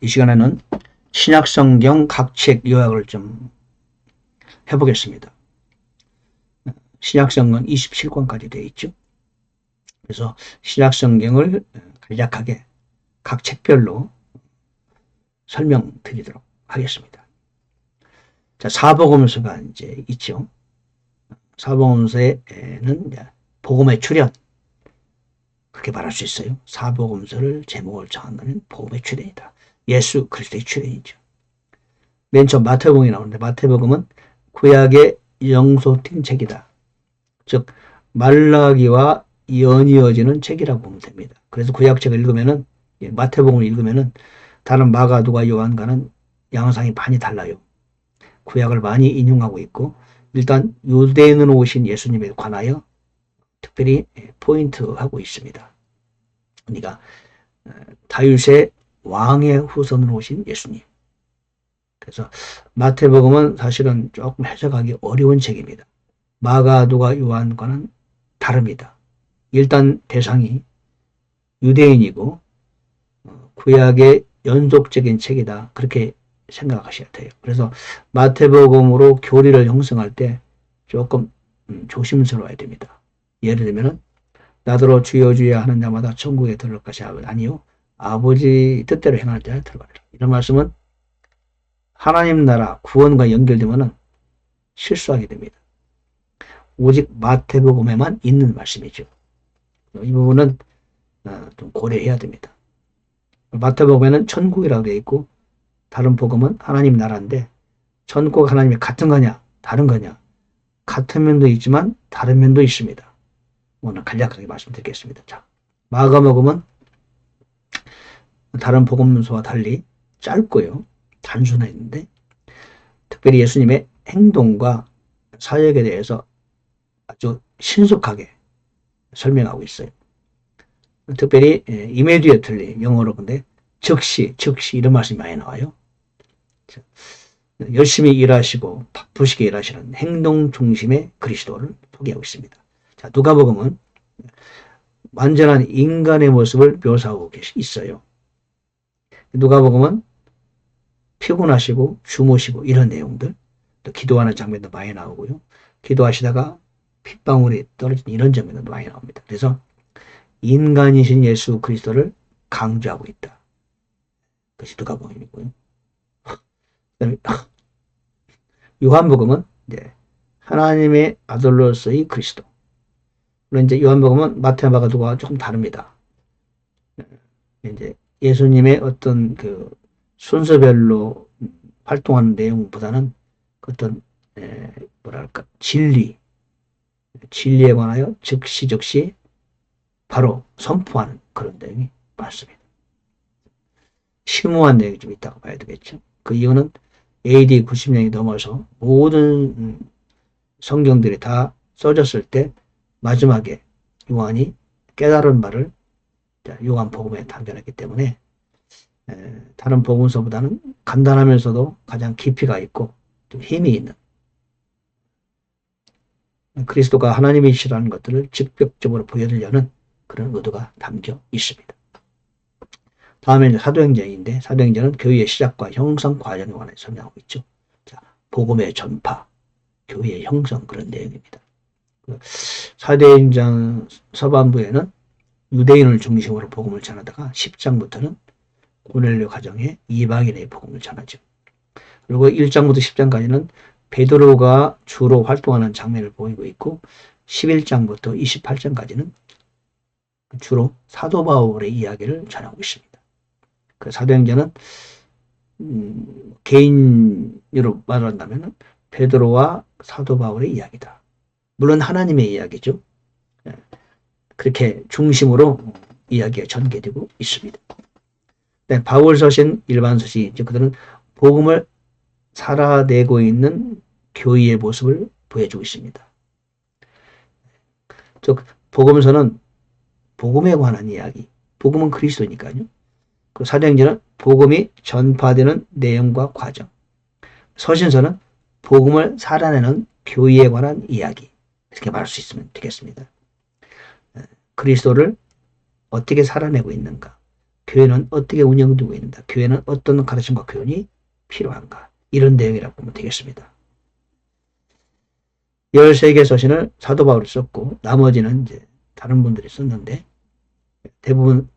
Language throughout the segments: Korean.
이 시간에는 신약성경 각 책 요약을 좀 해보겠습니다. 신약성경 27권까지 되어 있죠. 그래서 신약성경을 간략하게 각 책별로 설명드리도록 하겠습니다. 자, 사복음서가 이제 있죠. 사복음서에는 복음의 출현, 그렇게 말할 수 있어요. 사복음서를 제목을 정한다면 복음의 출현이다. 예수 그리스도의 출현이죠. 맨 처음 마태복음이 나오는데 마태복음은 구약의 영속된 책이다. 즉 말라기와 연이어지는 책이라고 보면 됩니다. 그래서 구약책을 읽으면은 마태복음을 읽으면은 다른 마가, 누가, 요한과는 양상이 많이 달라요. 구약을 많이 인용하고 있고 일단 유대인으로 오신 예수님에 관하여 특별히 포인트하고 있습니다. 그러니까 다윗의 왕의 후손으로 오신 예수님. 그래서 마태복음은 사실은 조금 해석하기 어려운 책입니다. 마가, 누가, 요한과는 다릅니다. 일단 대상이 유대인이고 구약의 연속적인 책이다. 그렇게 생각하셔야 돼요. 그래서 마태복음으로 교리를 형성할 때 조금 조심스러워야 됩니다. 예를 들면 나더러 주여 주여 하는 자마다 천국에 들어갈 것이 아니요 아버지 뜻대로 행하는 자에 들어가리라. 이런 말씀은 하나님 나라 구원과 연결되면 실수하게 됩니다. 오직 마태복음에만 있는 말씀이죠. 이 부분은 좀 고려해야 됩니다. 마태복음에는 천국이라고 되어 있고 다른 복음은 하나님 나라인데 천국 하나님이 같은 거냐 다른 거냐, 같은 면도 있지만 다른 면도 있습니다. 오늘 간략하게 말씀드리겠습니다. 자, 마가복음은 다른 복음서와 달리 짧고요, 단순했는데 특별히 예수님의 행동과 사역에 대해서 아주 신속하게 설명하고 있어요. 특별히 immediately, 영어로 근데 즉시 이런 말씀이 많이 나와요. 열심히 일하시고 바쁘시게 일하시는 행동 중심의 그리스도를 소개하고 있습니다. 자, 누가복음은 완전한 인간의 모습을 묘사하고 있어요. 누가복음은 피곤하시고 주무시고 이런 내용들, 또 기도하는 장면도 많이 나오고요. 기도하시다가 핏방울이 떨어진 이런 장면도 많이 나옵니다. 그래서 인간이신 예수 그리스도를 강조하고 있다. 그것이 누가복음이고요. 그다음에 요한복음은 이제 하나님의 아들로서의 그리스도. 물론 이제 요한복음은 마태, 마가, 누가와 조금 다릅니다. 이제 예수님의 어떤 그 순서별로 활동하는 내용보다는 어떤 뭐랄까 진리에 관하여 즉시 바로 선포하는 그런 내용이 많습니다. 심오한 내용이 좀 있다고 봐야 되겠죠. 그 이유는 AD 90년이 넘어서 모든 성경들이 다 써졌을 때 마지막에 요한이 깨달은 바를 요한복음에 담겨놨기 때문에 다른 복음서보다는 간단하면서도 가장 깊이가 있고 좀 힘이 있는, 그리스도가 하나님이시라는 것들을 직접적으로 보여주려는 그런 의도가 담겨 있습니다. 다음에는 사도행전인데 사도행전은 교회의 시작과 형성 과정에 관해 설명하고 있죠. 자, 복음의 전파, 교회의 형성, 그런 내용입니다. 사도행전 서반부에는 유대인을 중심으로 복음을 전하다가 10장부터는 고넬료 가정에 이방인의 복음을 전하죠. 그리고 1장부터 10장까지는 베드로가 주로 활동하는 장면을 보이고 있고 11장부터 28장까지는 주로 사도 바울의 이야기를 전하고 있습니다. 그 사도행전은 개인으로 말한다면 베드로와 사도 바울의 이야기다. 물론 하나님의 이야기죠. 그렇게 중심으로 이야기가 전개되고 있습니다. 네, 바울 서신, 일반 서신, 그들은 복음을 살아내고 있는 교회의 모습을 보여주고 있습니다. 즉 복음서는 복음에 관한 이야기, 복음은 그리스도니까요. 그 사도행전은 복음이 전파되는 내용과 과정, 서신서는 복음을 살아내는 교회에 관한 이야기, 이렇게 말할 수 있으면 되겠습니다. 그리스도를 어떻게 살아내고 있는가, 교회는 어떻게 운영되고 있는가, 교회는 어떤 가르침과 교훈이 필요한가, 이런 내용이라고 보면 되겠습니다. 13개 서신을 사도 바울이 썼고 나머지는 이제 다른 분들이 썼는데, 대부분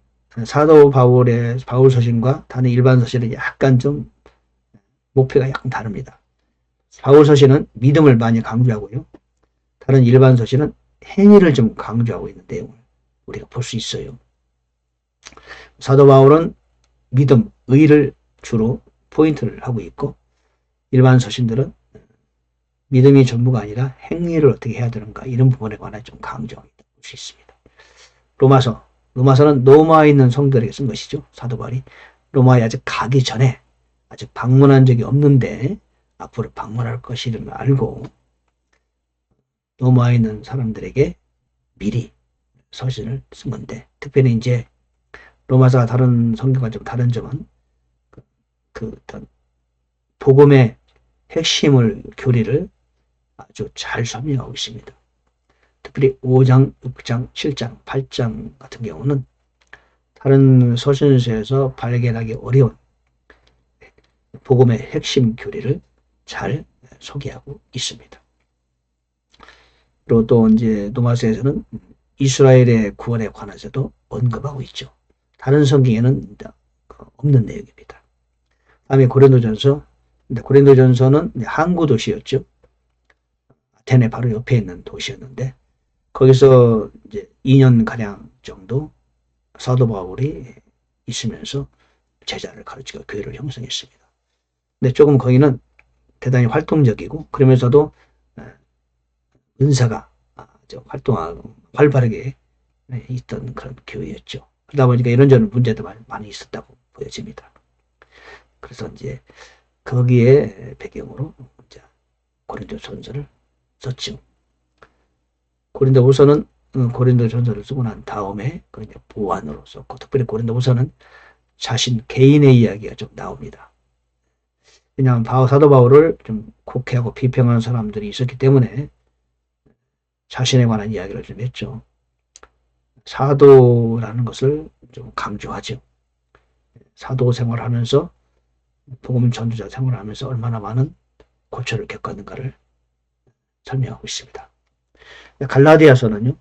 사도 바울의 바울 서신과 다른 일반 서신은 약간 좀 목표가 약간 다릅니다. 바울 서신은 믿음을 많이 강조하고요. 다른 일반 서신은 행위를 좀 강조하고 있는 내용을 우리가 볼 수 있어요. 사도 바울은 믿음, 의를 주로 포인트를 하고 있고, 일반 서신들은 믿음이 전부가 아니라 행위를 어떻게 해야 되는가, 이런 부분에 관해 좀 강조하고 있다고 볼 수 있습니다. 로마서는 로마에 있는 성도들에게 쓴 것이죠. 사도 바울이 로마에 아직 가기 전에, 아직 방문한 적이 없는데 앞으로 방문할 것이를 알고 로마에 있는 사람들에게 미리 서신을 쓴 건데, 특별히 이제 로마서가 다른 성경과 좀 다른 점은 그 어떤 복음의 핵심을, 교리를 아주 잘 설명하고 있습니다. 특별히 5장, 6장, 7장, 8장 같은 경우는 다른 서신서에서 발견하기 어려운 복음의 핵심 교리를 잘 소개하고 있습니다. 그리고 또 이제 로마서에서는 이스라엘의 구원에 관해서도 언급하고 있죠. 다른 성경에는 없는 내용입니다. 다음에 고린도전서는 항구 도시였죠. 아테네 바로 옆에 있는 도시였는데, 거기서 이제 2년 가량 정도 사도 바울이 있으면서 제자를 가르치고 교회를 형성했습니다. 근데 조금 거기는 대단히 활동적이고, 그러면서도 은사가 활동하고 활발하게 있던 그런 교회였죠. 그러다 보니까 이런저런 문제도 많이 있었다고 보여집니다. 그래서 이제 거기에 배경으로 이제 고린도전서를 썼죠. 고린도후서는 고린도전서를 쓰고 난 다음에 그냥 보완으로 썼고, 특별히 고린도후서는 자신 개인의 이야기가 좀 나옵니다. 왜냐하면 사도 바울을 좀 곡해하고 비평하는 사람들이 있었기 때문에 자신에 관한 이야기를 좀 했죠. 사도라는 것을 좀 강조하죠. 사도 생활하면서, 복음 전도자 생활하면서 얼마나 많은 고초를 겪었는가를 설명하고 있습니다. 갈라디아서는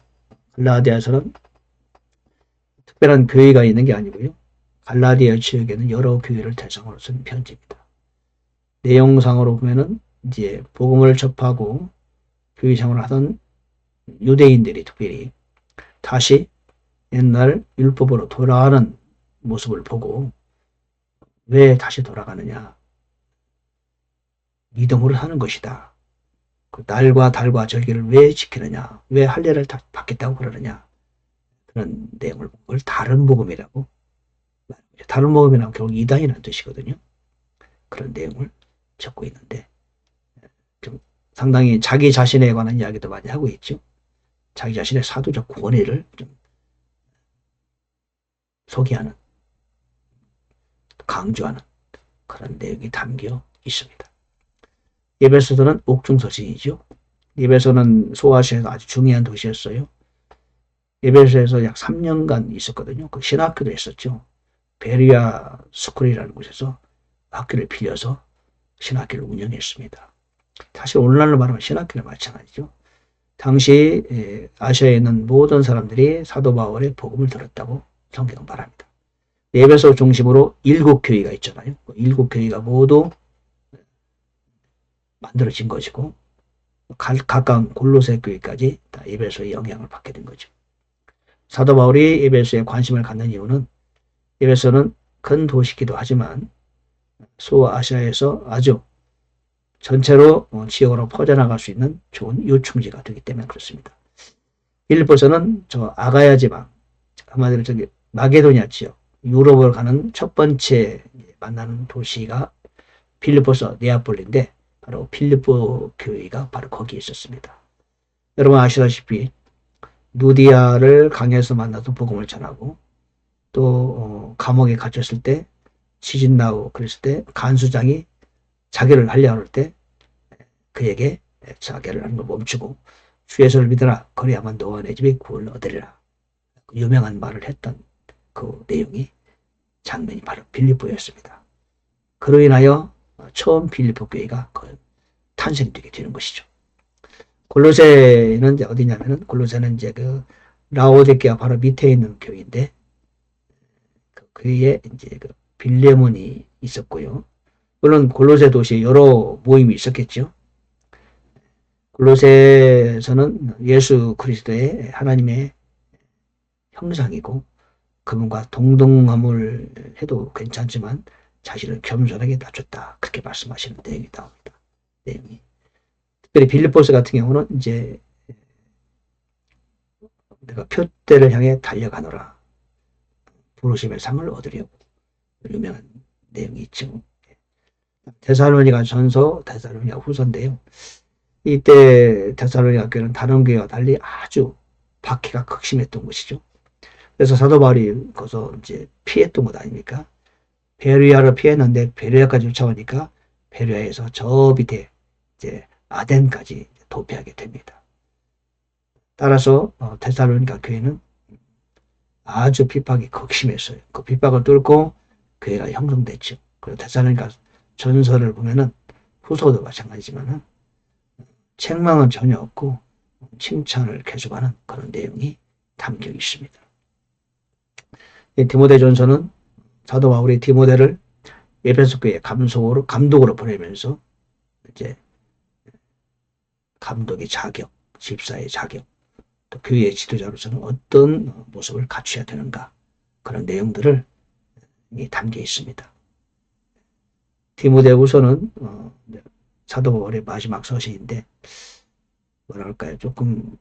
특별한 교회가 있는 게 아니고요. 갈라디아 지역에는 여러 교회를 대상으로 쓴 편지입니다. 내용상으로 보면은 이제 복음을 접하고 교회 생활을 하던 유대인들이 특별히 다시 옛날 율법으로 돌아가는 모습을 보고, 왜 다시 돌아가느냐, 믿음으로 사는 것이다. 그 날과 달과 절기를 왜 지키느냐, 왜 할례를 다 받겠다고 그러느냐, 그런 내용을 본 걸 다른 복음이라고 말합니다. 다른 복음이란 결국 이단이라는 뜻이거든요. 그런 내용을 적고 있는데, 좀 상당히 자기 자신에 관한 이야기도 많이 하고 있죠. 자기 자신의 사도적 권위를 좀 소개하는, 강조하는 그런 내용이 담겨 있습니다. 에베소서는 옥중서신이죠. 에베소는 소아시아에서 아주 중요한 도시였어요. 에베소에서 약 3년간 있었거든요. 그 신학교도 했었죠. 베리아 스쿨이라는 곳에서 학교를 빌려서 신학교를 운영했습니다. 사실 오늘날로 말하면 신학교랑 마찬가지죠. 당시 아시아에 있는 모든 사람들이 사도 바울의 복음을 들었다고 성경은 말합니다. 에베소 중심으로 7교회가 있잖아요. 7교회가 모두 만들어진 것이고, 각각 골로새 교회까지 다 에베소의 영향을 받게 된 거죠. 사도 바울이 에베소에 관심을 갖는 이유는, 에베소는 큰 도시이기도 하지만 소아시아에서 아주 전체로 지역으로 퍼져나갈 수 있는 좋은 요충지가 되기 때문에 그렇습니다. 빌립보서는 저 아가야 지방, 한마디로 저기 마게도니아 지역, 유럽을 가는 첫 번째 만나는 도시가 빌립보서 네아폴리인데, 바로 빌립보 교회가 바로 거기에 있었습니다. 여러분 아시다시피 누디아를 강에서 만나서 복음을 전하고, 또 감옥에 갇혔을 때 지진 나고 그랬을 때 간수장이 자결을 하려고 할 때 그에게 자결을 하는 걸 멈추고 주 예수를 믿어라, 그래야만 너와 내 집이 구원을 얻으리라, 유명한 말을 했던 그 내용이 장면이 바로 빌립보였습니다. 그로 인하여 처음 빌립보 교회가 탄생되게 되는 것이죠. 골로새는 이제 어디냐면은, 골로새는 이제 그 라오디게아 바로 밑에 있는 교회인데, 그 교회에 이제 그 빌레몬이 있었고요. 물론 골로새 도시에 여러 모임이 있었겠죠. 골로새에서는 예수 그리스도의 하나님의 형상이고, 그분과 동등함을 해도 괜찮지만 자신을 겸손하게 낮췄다, 그렇게 말씀하시는 내용이 나옵니다. 내용이. 특별히 빌립보서 같은 경우는 이제 내가 표대를 향해 달려가노라, 부르심의 상을 얻으려고, 유명한 내용이 있죠. 데살로니가 전서, 데살로니가 후서인데요. 이때 데살로니가 교회는 다른 교회와 달리 아주 박해가 극심했던 것이죠. 그래서 사도 바울이 거기서 이제 피했던 것 아닙니까? 베르야를 피했는데 베르야까지 쫓아오니까 베르야에서 저 밑에 이제 아덴까지 도피하게 됩니다. 따라서 데살로니가 교회는 아주 핍박이 극심했어요. 그 핍박을 뚫고 교회가 형성됐죠. 그리고 데살로니가 전서를 보면은, 후서도 마찬가지지만은 책망은 전혀 없고 칭찬을 계속하는 그런 내용이 담겨 있습니다. 디모데전서는 사도 바울이 디모데를 에베소 교회 감독으로 보내면서 이제 감독의 자격, 집사의 자격, 또 교회의 지도자로서는 어떤 모습을 갖춰야 되는가, 그런 내용들을 담겨 있습니다. 디모데후서는 사도 바울의 마지막 서신인데, 뭐랄까요, 조금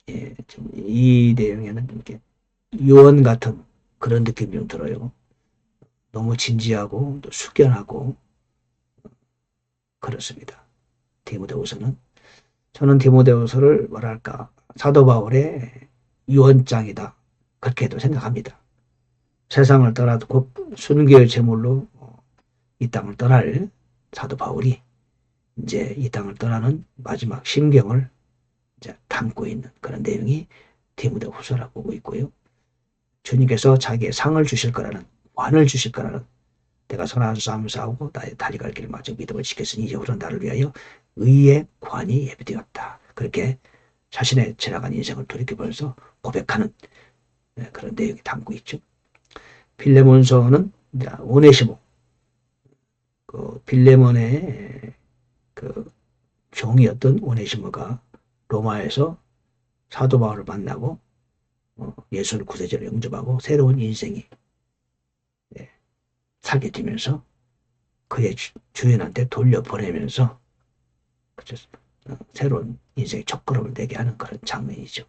이 내용에는 이렇게 유언 같은 그런 느낌이 좀 들어요. 너무 진지하고 또 숙연하고 그렇습니다. 디모데후서는, 저는 디모데후서를 뭐랄까, 사도 바울의 유언장이다, 그렇게도 생각합니다. 세상을 떠나도 곧 순교의 제물로 이 땅을 떠날 사도 바울이 이제 이 땅을 떠나는 마지막 심경을 이제 담고 있는 그런 내용이 디모데후서라고 보고 있고요. 주님께서 자기의 상을 주실 거라는, 관을 주실 거라는, 내가 선한 싸움을 싸우고 나의 다리 갈 길을 마쳐 믿음을 지켰으니 이제부터 나를 위하여 의의 관이 예비되었다, 그렇게 자신의 지나간 인생을 돌이켜보면서 고백하는 그런 내용이 담고 있죠. 빌레몬서는 오네시모, 그 빌레몬의 그 종이었던 오네시모가 로마에서 사도 바울을 만나고 예수를 구세주로 영접하고 새로운 인생이 살게 되면서 그의 주인한테 돌려보내면서 새로운 인생의 첫걸음을 내게 하는 그런 장면이죠.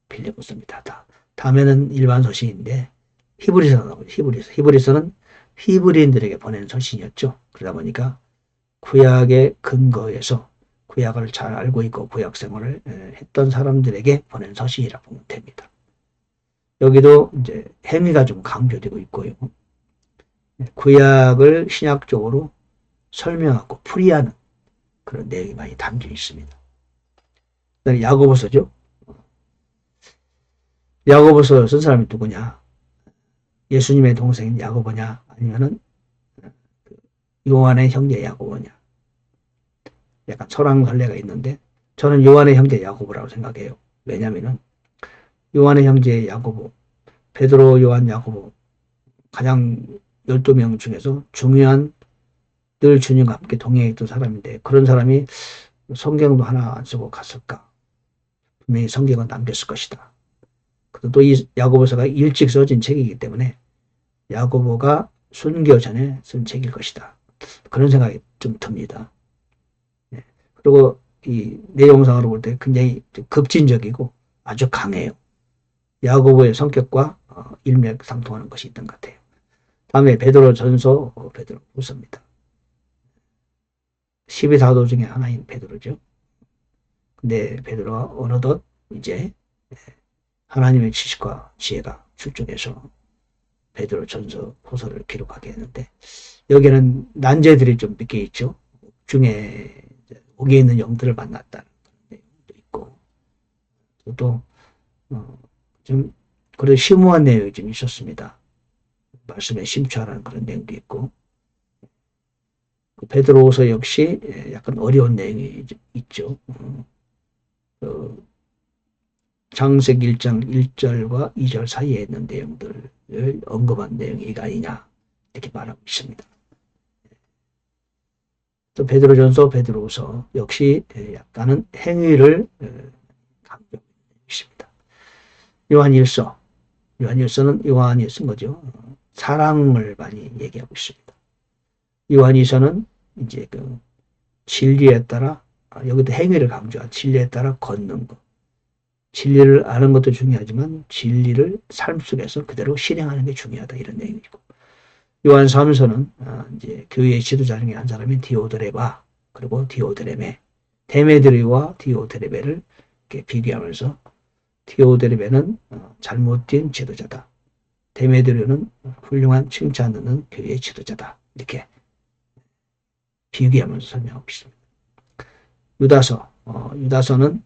빌레몬서입니다. 다음에는 일반 서신인데 히브리서 나오죠. 히브리서는 히브리인들에게 보낸 서신이었죠. 그러다 보니까 구약의 근거에서 구약을 잘 알고 있고 구약 생활을 했던 사람들에게 보낸 서신이라고 보면 됩니다. 여기도 이제 행위가 좀 강조되고 있고요. 구약을 신약적으로 설명하고 풀이하는 그런 내용이 많이 담겨 있습니다. 야고보서죠. 야고보서 쓴 사람이 누구냐? 예수님의 동생인 야고보냐? 아니면은 요한의 형제 야고보냐? 약간 설왕설래가 있는데 저는 요한의 형제 야고보라고 생각해요. 왜냐면은 요한의 형제 야고보, 베드로, 요한, 야고보, 가장 12명 중에서 중요한, 늘 주님과 함께 동행했던 사람인데, 그런 사람이 성경도 하나 안 쓰고 갔을까? 분명히 성경은 남겼을 것이다. 또 이 야고보서가 일찍 써진 책이기 때문에 야고보가 순교 전에 쓴 책일 것이다, 그런 생각이 좀 듭니다. 그리고 이 내용상으로 볼 때 굉장히 급진적이고 아주 강해요. 야고보의 성격과 일맥상통하는 것이 있던 것 같아요. 다음에 베드로 전서, 베드로 후서입니다. 12사도 중에 하나인 베드로죠. 근데 베드로가 어느덧 이제 하나님의 지식과 지혜가 출중해서 베드로 전서 후서를 기록하게 했는데, 여기에는 난제들이 좀 몇 개 있죠. 중에 옥에 있는 영들을 만났다는 내용도 있고, 또 좀 그래도 심오한 내용이 좀 있었습니다. 말씀에 심취하라는 그런 내용도 있고, 베드로후서 역시 약간 어려운 내용이 있죠. 창세기 1장 1절과 2절 사이에 있는 내용들을 언급한 내용이 이가 아니냐 이렇게 말하고 있습니다. 또 베드로전서, 베드로후서 역시 약간은 행위를 강조하고 있습니다. 요한일서는 요한이 쓴 거죠. 사랑을 많이 얘기하고 있습니다. 요한일서는 이제 그 진리에 따라, 여기도 행위를 강조한 진리에 따라 걷는 것. 진리를 아는 것도 중요하지만 진리를 삶 속에서 그대로 실행하는 게 중요하다 이런 내용이고, 요한 3서는 이제 교회의 지도자 중에 한 사람인 디오드레바 그리고 디오드레메, 데메드리와 디오드레베를 이렇게 비교하면서 디오드레베는 잘못된 지도자다, 데메드리오는 훌륭한 칭찬 듣는 교회의 지도자다 이렇게 비교하면서 설명하고 있습니다. 유다서는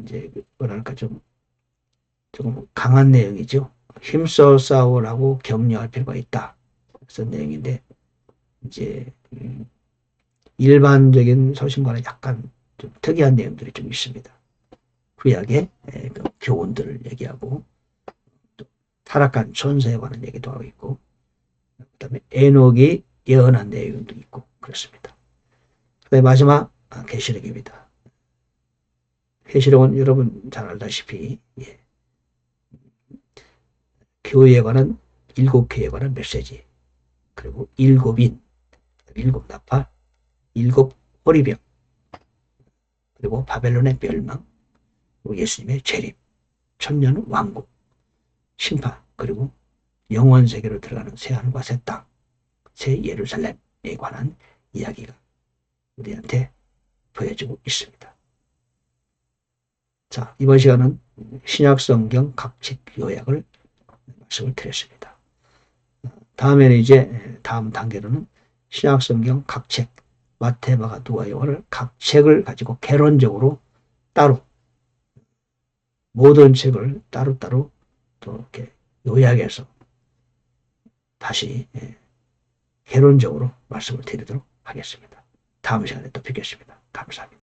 이제 뭐랄까 조금 강한 내용이죠. 힘써 싸우라고 격려할 필요가 있다. 그런 내용인데, 이제 일반적인 서신과는 약간 좀 특이한 내용들이 좀 있습니다. 구약의 그 교훈들을 얘기하고, 또 타락한 천사에 관한 얘기도 하고 있고, 그다음에 에녹이 예언한 내용도 있고 그렇습니다. 그다음에 마지막 계시록입니다. 계시록은 여러분 잘 알다시피 교회에 관한 7교회에 관한 메시지, 그리고 7인, 7나팔, 7호리병, 그리고 바벨론의 멸망, 그리고 예수님의 재림, 천년 왕국, 심판, 그리고 영원 세계로 들어가는 새하늘과 새 땅, 새 예루살렘에 관한 이야기가 우리한테 보여지고 있습니다. 자, 이번 시간은 신약성경 각 책 요약을 말씀을 드렸습니다. 다음에는 이제 다음 단계로는 신약성경 각 책, 마태, 마가, 누가, 요한을 각 책을 가지고 개론적으로 따로 모든 책을 따로따로 또 이렇게 요약해서 다시 개론적으로 말씀을 드리도록 하겠습니다. 다음 시간에 또 뵙겠습니다. 감사합니다.